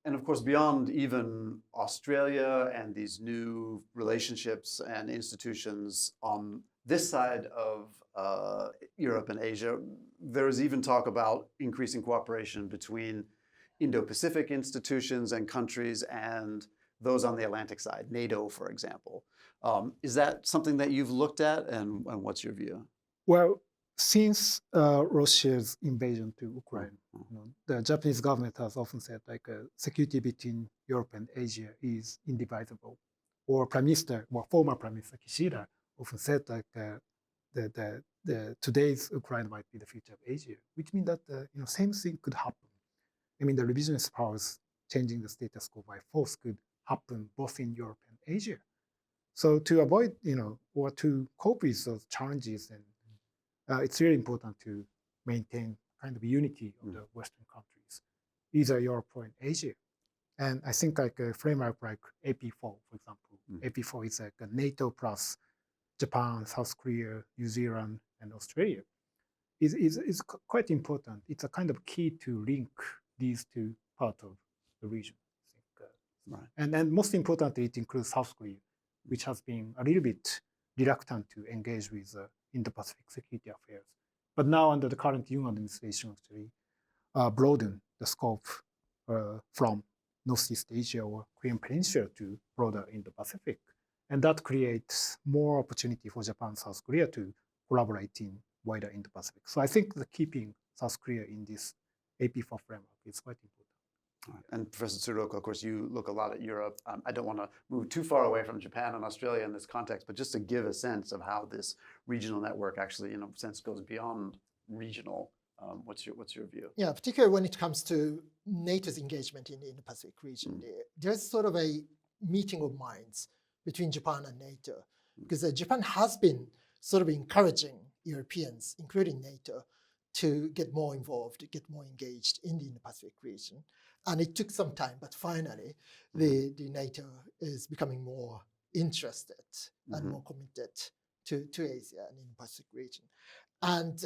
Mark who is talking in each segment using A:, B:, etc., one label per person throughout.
A: And of course, beyond even Australia and these new relationships and institutions on this side of Europe and Asia, there is even talk about increasing cooperation between Indo-Pacific institutions and countries and those on the Atlantic side, NATO, for example. Is that something that you've looked at, and what's your view?
B: Well, since Russia's invasion to Ukraine, the Japanese government has often said security between Europe and Asia is indivisible. Or former Prime Minister Kishida often said today's Ukraine might be the future of Asia, which means that same thing could happen. I mean, the revisionist powers changing the status quo by force could happen both in Europe and Asia. So to avoid, or to cope with those challenges, and it's really important to maintain kind of unity of the Western countries, either Europe or in Asia. And I think like a framework like AP4, for example. AP4 is like a NATO plus Japan, South Korea, New Zealand, and Australia. Is quite important. It's a kind of key to link these two parts of the region, I think.
A: Right.
B: And then most importantly, it includes South Korea, which has been a little bit reluctant to engage with Indo-Pacific security affairs. But now under the current Yoon administration, actually, broaden the scope from Northeast Asia or Korean Peninsula to broader Indo-Pacific. And that creates more opportunity for Japan and South Korea to collaborate in wider Indo-Pacific. So I think the keeping South Korea in this AP4 framework is quite important.
A: Right. And Professor Tsuruoka, of course, you look a lot at Europe. I don't want to move too far away from Japan and Australia in this context, but just to give a sense of how this regional network actually, in a sense, goes beyond regional. What's your view?
C: Yeah, particularly when it comes to NATO's engagement in the Indo-Pacific region, there's sort of a meeting of minds between Japan and NATO, because Japan has been sort of encouraging Europeans, including NATO, to get more involved, get more engaged in the Indo-Pacific region. And it took some time, but finally, the NATO is becoming more interested and more committed to Asia and in the Pacific region. And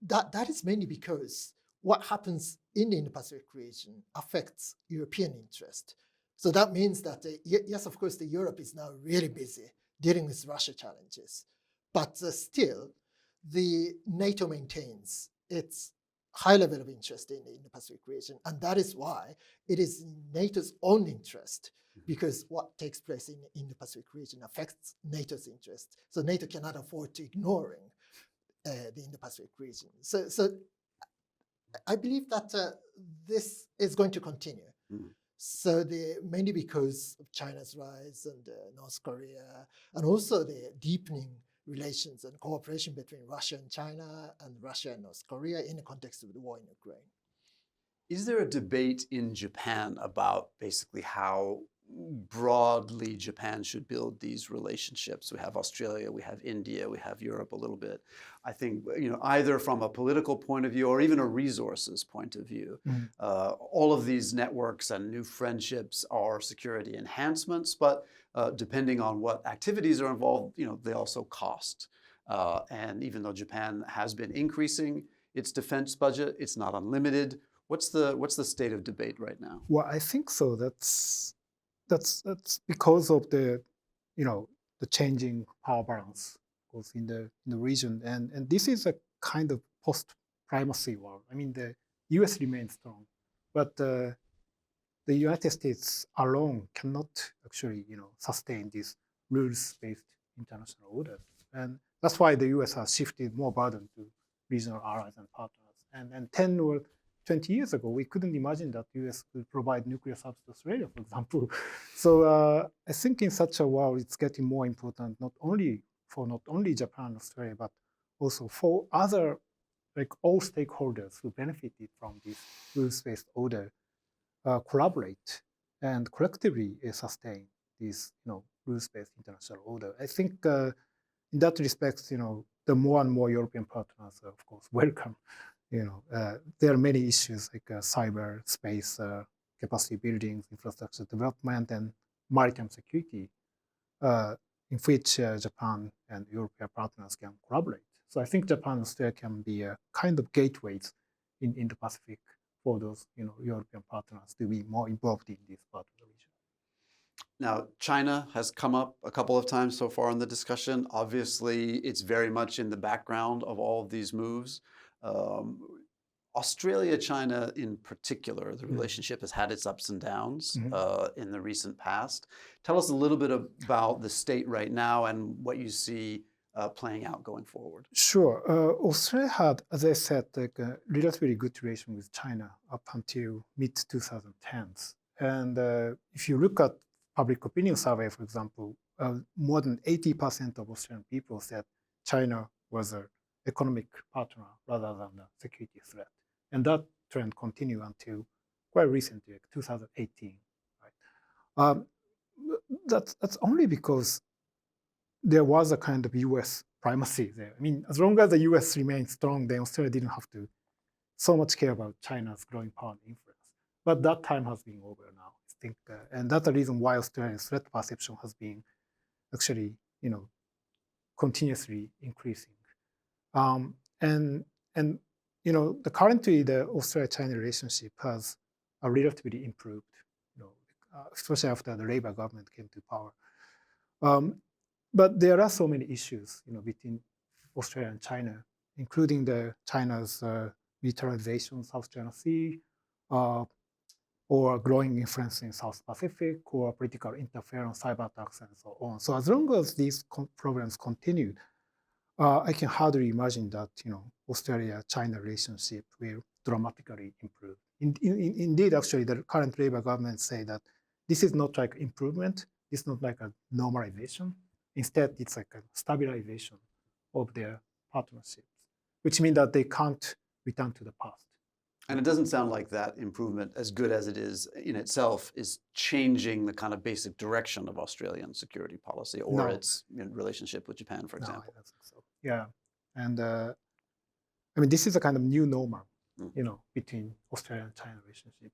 C: that is mainly because what happens in the Indo-Pacific region affects European interest. So that means that, yes, of course, Europe is now really busy dealing with Russia challenges. But still, the NATO maintains its high level of interest in the Pacific region. And that is why it is in NATO's own interest, because what takes place in the Pacific region affects NATO's interest. So NATO cannot afford to ignoring the Indo-Pacific region. So I believe that this is going to continue. So mainly because of China's rise and North Korea, and also the deepening relations and cooperation between Russia and China and Russia and North Korea in the context of the war in Ukraine.
A: Is there a debate in Japan about basically how broadly Japan should build these relationships? We have Australia, we have India, we have Europe a little bit. I think, either from a political point of view or even a resources point of view, all of these networks and new friendships are security enhancements, but depending on what activities are involved, they also cost. And even though Japan has been increasing its defense budget, it's not unlimited. What's the state of debate right now?
B: Well, I think so. That's because of the changing power balance both in the region, and this is a kind of post-primacy world. I mean, the U.S. remains strong, but the United States alone cannot actually sustain this rules-based international order, and that's why the U.S. has shifted more burden to regional allies and partners. And 10 or 20 years ago, we couldn't imagine that the US could provide nuclear subs to Australia, for example. So I think in such a world, it's getting more important, not only Japan and Australia, but also for other, like all stakeholders who benefited from this rules-based order, collaborate and collectively sustain this, rules-based international order. I think in that respect, the more and more European partners, of course, welcome. There are many issues like cyber space, capacity building, infrastructure development, and maritime security, in which Japan and European partners can collaborate. So I think Japan and Australia can be a kind of gateways in the Pacific for those European partners to be more involved in this part of the region.
A: Now, China has come up a couple of times so far in the discussion. Obviously, it's very much in the background of all of these moves. Um, Australia, China in particular, the relationship has had its ups and downs in the recent past. Tell us a little bit about the state right now and what you see playing out going forward.
B: Sure. Australia had, as I said, like a relatively good relation with China up until mid-2010s. And if you look at public opinion survey, for example, more than 80% of Australian people said China was an economic partner rather than a security threat. And that trend continued until quite recently, like 2018. Right? That's only because there was a kind of U.S. primacy there. I mean, as long as the U.S. remained strong, then Australia didn't have to so much care about China's growing power and influence. But that time has been over now, I think, and that's the reason why Australia's threat perception has been actually, continuously increasing. Currently the Australia-China relationship has relatively improved, especially after the Labour government came to power. But there are so many issues, between Australia and China, including China's militarization of South China Sea, or growing influence in South Pacific, or political interference, cyber attacks, and so on. So as long as these problems continue, I can hardly imagine that Australia-China relationship will dramatically improve. Indeed, actually, the current Labour government say that this is not like improvement. It's not like a normalization. Instead, it's like a stabilization of their partnerships, which means that they can't return to the past.
A: And it doesn't sound like that improvement, as good as it is in itself, is changing the kind of basic direction of Australian security policy or its relationship with Japan, for example.
B: No, I don't think so. Yeah, and this is a kind of new normal, between Australia and China relationship,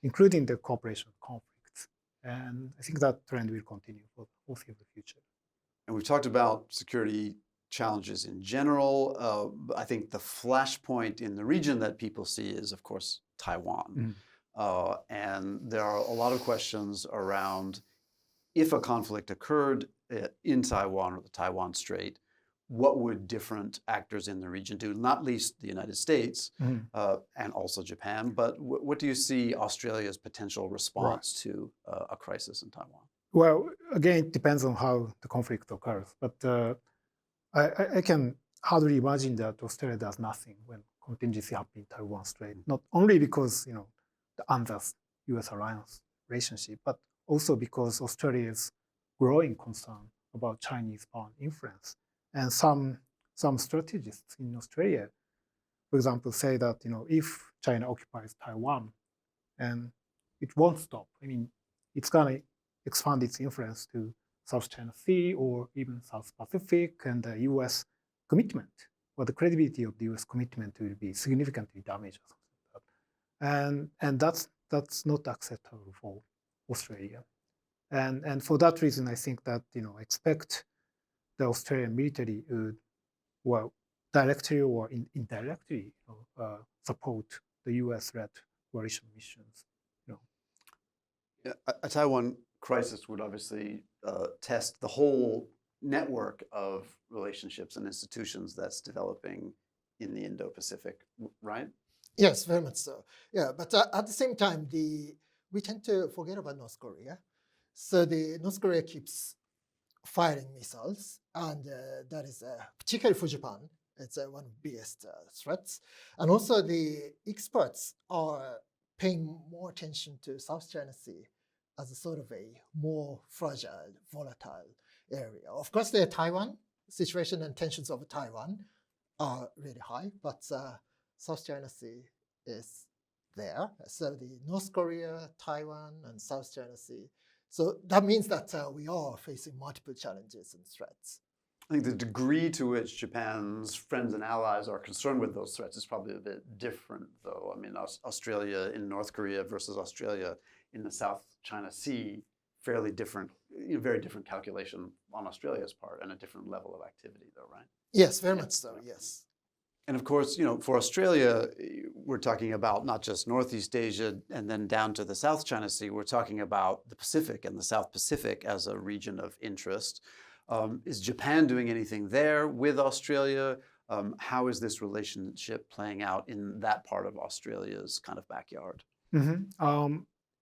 B: including the cooperation conflicts. And I think that trend will continue for the foreseeable future.
A: And we've talked about security challenges in general. I think the flashpoint in the region that people see is, of course, Taiwan. And there are a lot of questions around if a conflict occurred in Taiwan or the Taiwan Strait, what would different actors in the region do, not least the United States and also Japan, but what do you see Australia's potential response to a crisis in Taiwan?
B: Well, again, it depends on how the conflict occurs, but I can hardly imagine that Australia does nothing when contingency happens in Taiwan Strait, not only because, the UNDRAS US alliance relationship, but also because Australia's growing concern about Chinese power and influence. And some strategists in Australia, for example, say that, if China occupies Taiwan, and it won't stop. I mean, it's going to expand its influence to South China Sea or even South Pacific, and the U.S. commitment, or the credibility of the U.S. commitment will be significantly damaged. And that's not acceptable for Australia. And for that reason, I think that, expect the Australian military would, well, directly or indirectly, support the U.S.-led coalition missions.
A: A Taiwan crisis would obviously test the whole network of relationships and institutions that's developing in the Indo-Pacific, right?
C: Yes, very much so. Yeah, but at the same time, we tend to forget about North Korea. So the North Korea keeps firing missiles, and that is particularly for Japan. It's one of the biggest threats. And also the experts are paying more attention to South China Sea as a sort of a more fragile, volatile area. Of course, the Taiwan situation and tensions over Taiwan are really high, but South China Sea is there. So the North Korea, Taiwan, and South China Sea. So that means that we are facing multiple challenges and threats.
A: I think the degree to which Japan's friends and allies are concerned with those threats is probably a bit different, though. I mean, Australia in North Korea versus Australia in the South China Sea, fairly different, very different calculation on Australia's part and a different level of activity, though, right?
C: Yes, very much so, yes.
A: And of course, for Australia, we're talking about not just Northeast Asia and then down to the South China Sea. We're talking about the Pacific and the South Pacific as a region of interest. Is Japan doing anything there with Australia? How is this relationship playing out in that part of Australia's kind of backyard?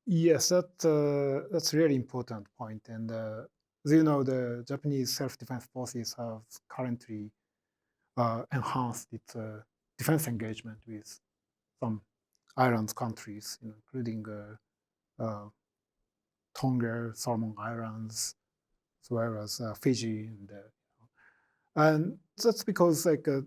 B: Yes, that's a really important point. And as you know, the Japanese self-defense forces have currently enhanced its defense engagement with some island countries, including Tonga, Solomon Islands, as well as Fiji, and that's because the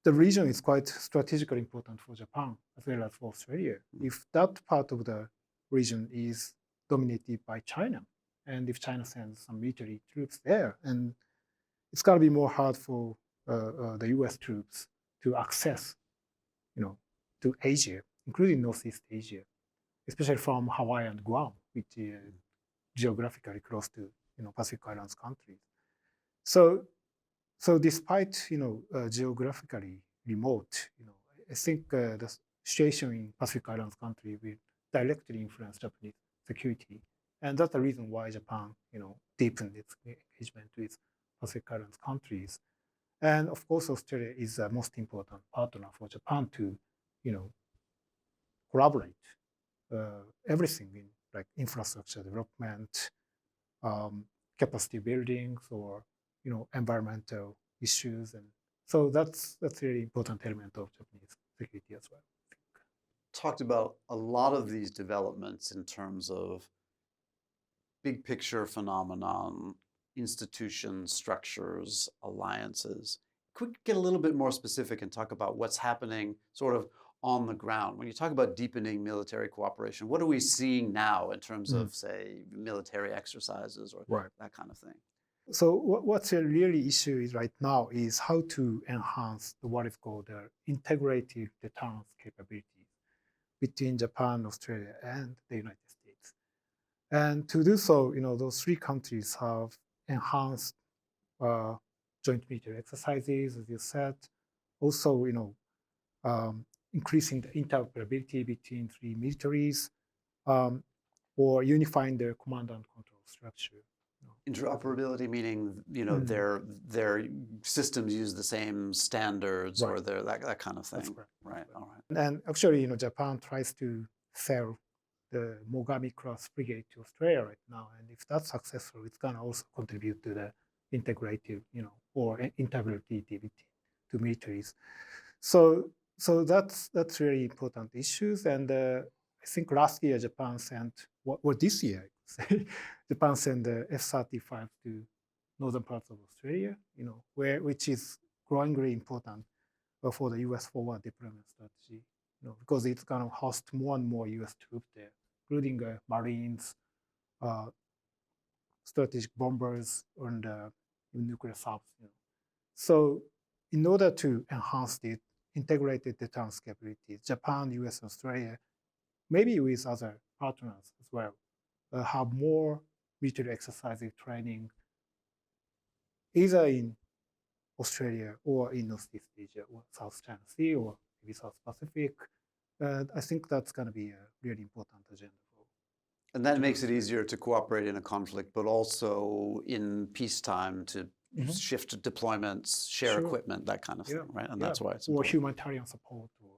B: region is quite strategically important for Japan as well as for Australia. If that part of the region is dominated by China, and if China sends some military troops there, and it's going to be more hard for the U.S. troops to access, to Asia, including Northeast Asia, especially from Hawaii and Guam, which is geographically close to, Pacific Islands countries. So despite, geographically remote, I think the situation in Pacific Islands country will directly influence Japanese security, and that's the reason why Japan, deepened its engagement with Pacific Islands countries. And of course, Australia is the most important partner for Japan to, collaborate everything in like infrastructure development, capacity buildings, or environmental issues, and so that's a really important element of Japanese security as well.
A: Talked about a lot of these developments in terms of big picture phenomenon, institutions, structures, alliances. Could we get a little bit more specific and talk about what's happening sort of on the ground? When you talk about deepening military cooperation, what are we seeing now in terms of, say, military exercises or that kind of thing?
B: So what's a really issue is right now is how to enhance what is called the integrated deterrence capabilities between Japan, Australia, and the United States. And to do so, those three countries have enhanced joint military exercises, as you said. Also, increasing the interoperability between three militaries, or unifying their command and control structure.
A: Interoperability meaning, their systems use the same standards, or their that kind of thing.
B: That's correct.
A: Right. All right.
B: And actually, Japan tries to sell the Mogami class frigate to Australia right now, and if that's successful, it's gonna also contribute to the integrative, or interoperability between two militaries. So that's really important issues, and I think last year Japan sent, or this year, Japan sent the F-35 to northern parts of Australia, which is growingly important for the U.S. forward deployment strategy, because it's going to host more and more U.S. troops there, including Marines, strategic bombers, and nuclear subs. So in order to enhance the integrated deterrence capabilities, Japan, U.S., Australia, maybe with other partners as well, have more military exercises training, either in Australia or in Northeast Asia or South China Sea or maybe South Pacific. I think that's going to be a really important agenda.
A: And that makes it easier to cooperate in a conflict, but also in peacetime to shift deployments, share equipment, that kind of thing, right? And that's why it's important.
B: Or humanitarian support. Or